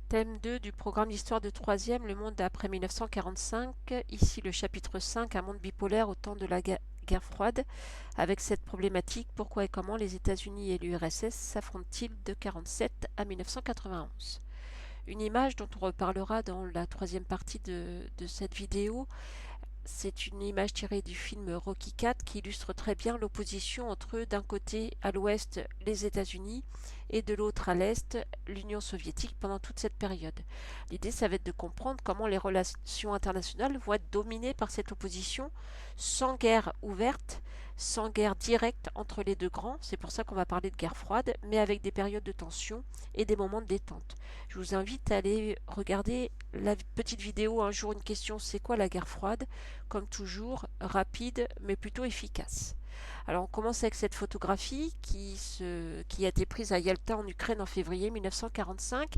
Thème 2 du programme d'histoire de 3e, le monde après 1945. Ici le chapitre 5, un monde bipolaire au temps de la guerre froide. Avec cette problématique, pourquoi et comment les États-Unis et l'URSS s'affrontent-ils de 1947 à 1991? Une image dont on reparlera dans la troisième partie de cette vidéo. C'est une image tirée du film Rocky IV qui illustre très bien l'opposition entre d'un côté à l'ouest les États-Unis et de l'autre à l'est l'Union soviétique pendant toute cette période. L'idée, ça va être de comprendre comment les relations internationales vont être dominées par cette opposition sans guerre ouverte, sans guerre directe entre les deux grands. C'est pour ça qu'on va parler de guerre froide, mais avec des périodes de tension et des moments de détente. Je vous invite à aller regarder la petite vidéo Un jour une question, c'est quoi la guerre froide? Comme toujours, rapide mais plutôt efficace. Alors on commence avec cette photographie qui a été prise à Yalta en Ukraine en février 1945.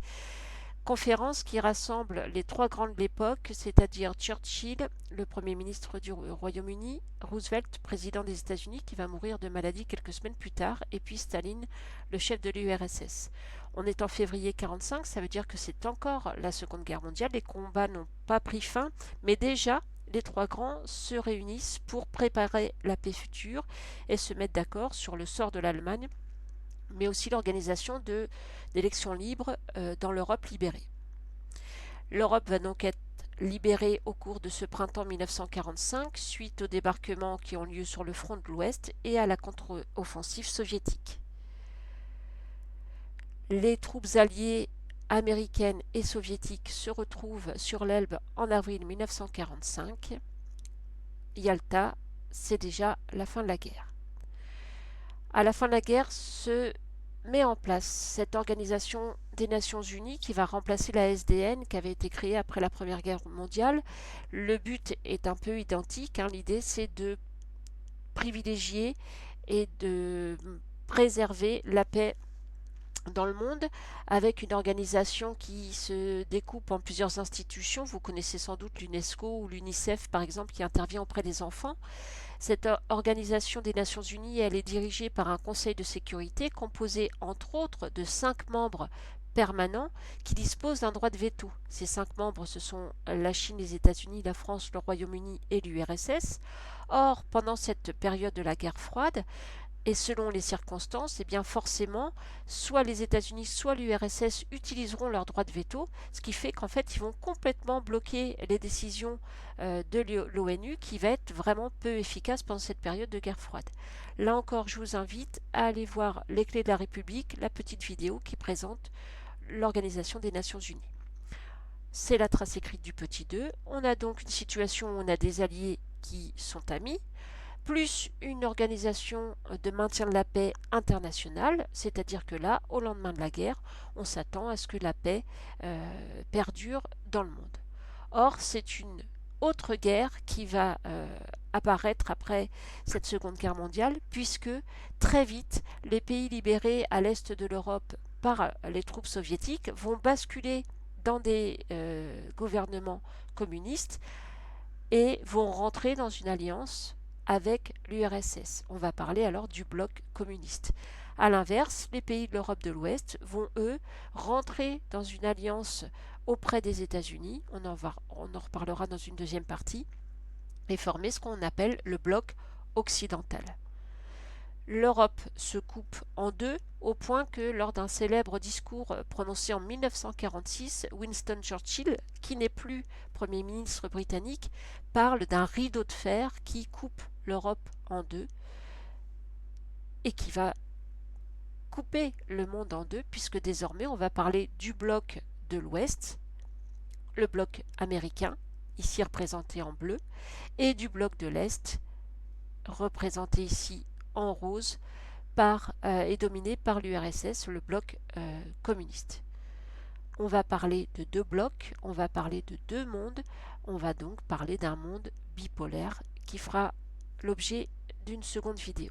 Conférence qui rassemble les trois grands de l'époque, c'est-à-dire Churchill, le Premier ministre du Royaume-Uni, Roosevelt, président des États-Unis, qui va mourir de maladie quelques semaines plus tard, et puis Staline, le chef de l'URSS. On est en février 1945, ça veut dire que c'est encore la Seconde Guerre mondiale, les combats n'ont pas pris fin, mais déjà les trois grands se réunissent pour préparer la paix future et se mettre d'accord sur le sort de l'Allemagne, mais aussi l'organisation d'élections libres dans l'Europe libérée. L'Europe va donc être libérée au cours de ce printemps 1945 suite aux débarquements qui ont lieu sur le front de l'Ouest et à la contre-offensive soviétique. Les troupes alliées américaines et soviétiques se retrouvent sur l'Elbe en avril 1945. Yalta, c'est déjà la fin de la guerre. À la fin de la guerre se met en place cette organisation des Nations Unies qui va remplacer la SDN qui avait été créée après la Première Guerre mondiale. Le but est un peu identique, l'idée c'est de privilégier et de préserver la paix dans le monde avec une organisation qui se découpe en plusieurs institutions. Vous connaissez sans doute l'UNESCO ou l'UNICEF par exemple qui intervient auprès des enfants. Cette organisation des Nations Unies, elle est dirigée par un conseil de sécurité composé entre autres de 5 membres permanents qui disposent d'un droit de veto. Ces 5 membres, ce sont la Chine, les États-Unis, la France, le Royaume-Uni et l'URSS. Or, pendant cette période de la guerre froide, et selon les circonstances, bien forcément, soit les États-Unis, soit l'URSS utiliseront leur droit de veto, ce qui fait qu'en fait, ils vont complètement bloquer les décisions de l'ONU, qui va être vraiment peu efficace pendant cette période de guerre froide. Là encore, je vous invite à aller voir Les Clés de la République, la petite vidéo qui présente l'Organisation des Nations Unies. C'est la trace écrite du petit 2. On a donc une situation où on a des alliés qui sont amis, plus une organisation de maintien de la paix internationale, c'est-à-dire que là, au lendemain de la guerre, on s'attend à ce que la paix perdure dans le monde. Or, c'est une autre guerre qui va apparaître après cette Seconde Guerre mondiale, puisque très vite, les pays libérés à l'est de l'Europe par les troupes soviétiques vont basculer dans des gouvernements communistes et vont rentrer dans une alliance avec l'URSS. On va parler alors du bloc communiste. A l'inverse, les pays de l'Europe de l'Ouest vont, eux, rentrer dans une alliance auprès des États-Unis, on en reparlera dans une deuxième partie, et former ce qu'on appelle le bloc occidental. L'Europe se coupe en deux, au point que lors d'un célèbre discours prononcé en 1946, Winston Churchill, qui n'est plus Premier ministre britannique, parle d'un rideau de fer qui coupe l'Europe en deux et qui va couper le monde en deux, puisque désormais on va parler du bloc de l'Ouest, le bloc américain, ici représenté en bleu, et du bloc de l'Est, représenté ici en rose, est dominé par l'URSS, le bloc communiste. On va parler de deux blocs, on va parler de deux mondes, on va donc parler d'un monde bipolaire qui fera l'objet d'une seconde vidéo.